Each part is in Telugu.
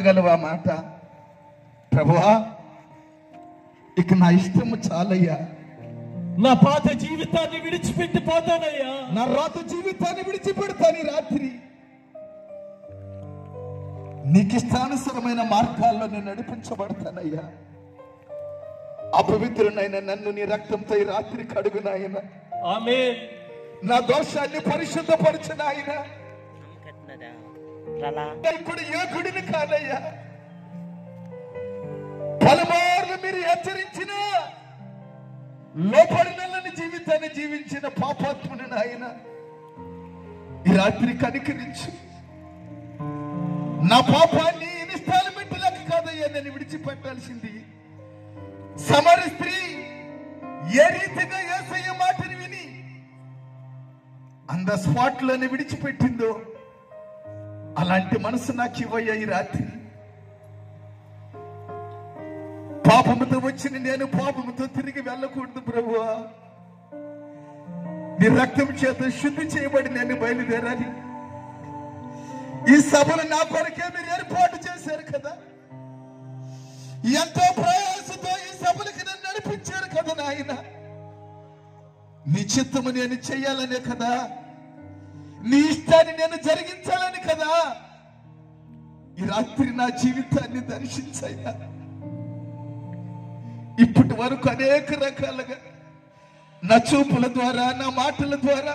గలవా మాట, ప్రభువా ఇక నా ఇష్టము చాలయ్యా, నా పాత జీవితాన్ని విడిచిపెట్టి పోతానయ్యా, నా రాత జీవితాన్ని విడిచిపెడతాను. రాత్రి నీకిష్టానుసరమైన మార్గాల్లో నేను నడిపించబడతానయ్యా. అపవిత్రునైన నన్ను నీ రక్తంతో ఈ రాత్రి కడుగు నాయన. ఆమేన్. నా దోషాన్ని పరిశుద్ధపరచు నాయన. ఇప్పుడు ఏ గుడిని కాదయ్యా, పలుమార్లు మీరు హెచ్చరించిన లోపడినల్లని జీవితాన్ని జీవించిన పాపాత్ముని నాయన, ఈ రాత్రి కనికరించు. నా పాపాన్ని ఇన్స్టాల్మెంట్ లెక్క కాదయ్యా నేను విడిచిపెట్టాల్సింది. సమర స్త్రీ ఏ రీతిగా యేసయ్య మాటని విని అంద స్పాట్ లోనే విడిచిపెట్టిందో అలాంటి మనసు నాకు ఇవ్వయ్యా. ఈ రాత్రి పాపముతో వచ్చిన నేను పాపముతో తిరిగి వెళ్ళకూడదు ప్రభువా. నీ రక్తం చేత శుద్ధి చేయబడి నేను బయలుదేరాలి. ఈ సభను నా కొరకే మీరు ఏర్పాటు చేశారు కదా, ఎంతో ప్రయాసతో ఈ సభలకి నన్ను నడిపించారు కదా నాయన. నీ చిత్తము నేను చెయ్యాలనే కదా, నీ ఇష్టాన్ని నేను జరిగించాలని కదా ఈ రాత్రి నా జీవితాన్ని దర్శించయ్యా. ఇప్పటి వరకు అనేక రకాలుగా నా చూపుల ద్వారా, నా మాటల ద్వారా,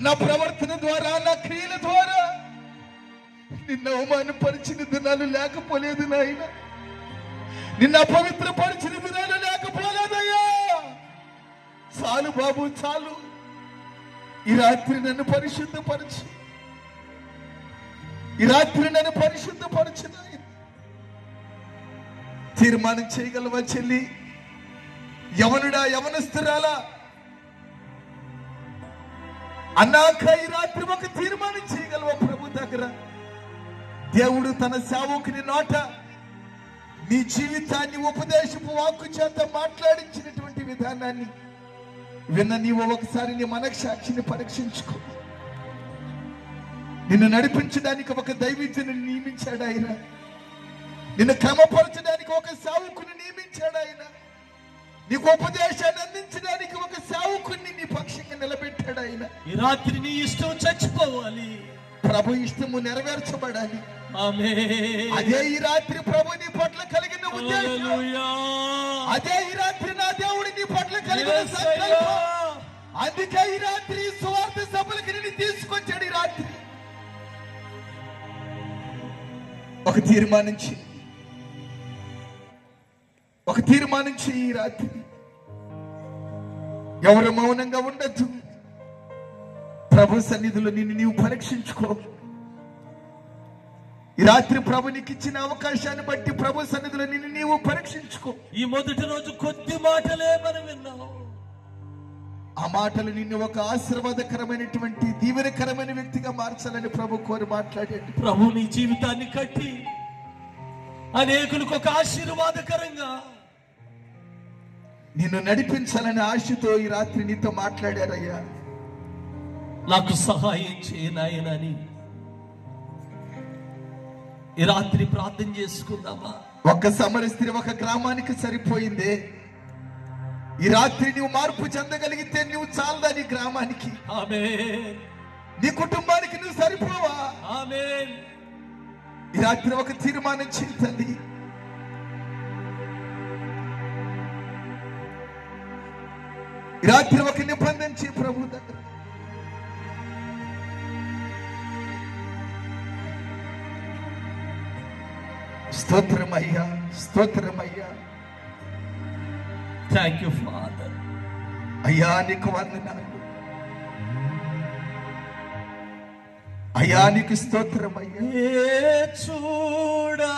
నా ప్రవర్తన ద్వారా, నా క్రియల ద్వారా నిన్ను అవమానపరిచిన దినాలు లేకపోలేదు నాయన. నిన్ను అపవిత్రపరిచిన దినాలు లేకపోలేదయ్యా. చాలు బాబు చాలు. ఈ రాత్రి నన్ను పరిశుద్ధపరచు. ఈ రాత్రి నన్ను పరిశుద్ధపరచు నాయన. తీర్మానం చేయగలవా చెల్లి? యవనుడా, యవనస్తురాలా అన్నాక ఈ రాత్రి ఒక తీర్మానం చేయగలవా ప్రభు దగ్గర? దేవుడు తన సేవకుని నోట నీ జీవితాన్ని ఉపదేశపు వాక్కు చేత మాట్లాడించినటువంటి విధానాన్ని విన్న నీవు ఒకసారి నీ మనస్సాక్షిని పరీక్షించుకో. నిన్ను నడిపించడానికి ఒక దైవజ్ఞుని నియమించాడు ఆయన. నిన్ను క్రమపరచడానికి ఒక సేవకుని నియమించాడు ఆయన. నీకు ఉపదేశాన్ని అందించడానికి ఒక సేవకుని నీ పక్షంగా నిలబెట్టాడు ఆయన. ఈ రాత్రి నీ ఇష్టం చచ్చిపోవాలి, ప్రభు ఇష్టము నెరవేర్చబడాలి. ఆమేన్. అదే ఈ రాత్రి ప్రభు నీ పట్ల కలిగిన ఉద్దేశం. హల్లెలూయా. అదే ఈ రాత్రి నా దేవుడు నీ పట్ల కలిగిన సంకల్పం. అందుకే ఈ రాత్రి సువార్త సభలకు నిన్ను తీసుకొచ్చాడు. ఈ రాత్రి ఒక తీర్మానించి ఈ రాత్రి ఎవరు మౌనంగా ఉండొద్దు. ప్రభు సన్నిధిలో నిన్ను నీవు పరీక్షించుకో. ఈ రాత్రి ప్రభు నీకు ఇచ్చిన అవకాశాన్ని బట్టి ప్రభు సన్నిధిలో నిన్ను నీవు పరీక్షించుకో. ఈ మొదటి రోజు కొద్ది మాటలే మనం విన్నాం. ఆ మాటలు నిన్ను ఒక ఆశీర్వాదకరమైనటువంటి దీవెనకరమైన వ్యక్తిగా మార్చాలని ప్రభు కోరి మాట్లాడాడు. ప్రభు నీ జీవితాన్ని కట్టి అనేకులకు ఒక ఆశీర్వాదకరంగా నిన్ను నడిపించాలని ఆశతో ఈ రాత్రి నీతో మాట్లాడారయ్యా. నాకు సహాయం చేయనాయనని ఈ రాత్రి ప్రార్థన చేసుకుందామా? ఒక్క సమర స్త్రీ ఒక గ్రామానికి సరిపోయిందే. ఈ రాత్రి నువ్వు మార్పు చెందగలిగితే నువ్వు చాలదా నీ గ్రామానికి, ఆమేన్. నీ కుటుంబానికి నువ్వు సరిపోవా? ఆమేన్. ఈ రాత్రి ఒక తీర్మానం చేయండి. ఈ రాత్రి ఒక నిబంధన చేయి ప్రభు దగ్గర. స్తోత్రమయ్యా, స్తోత్రమయ్యా. Thank you father. అయ్యా నీకు వందనాలు. అయ్యా నీకు స్తోత్రమయ్యా. చూడా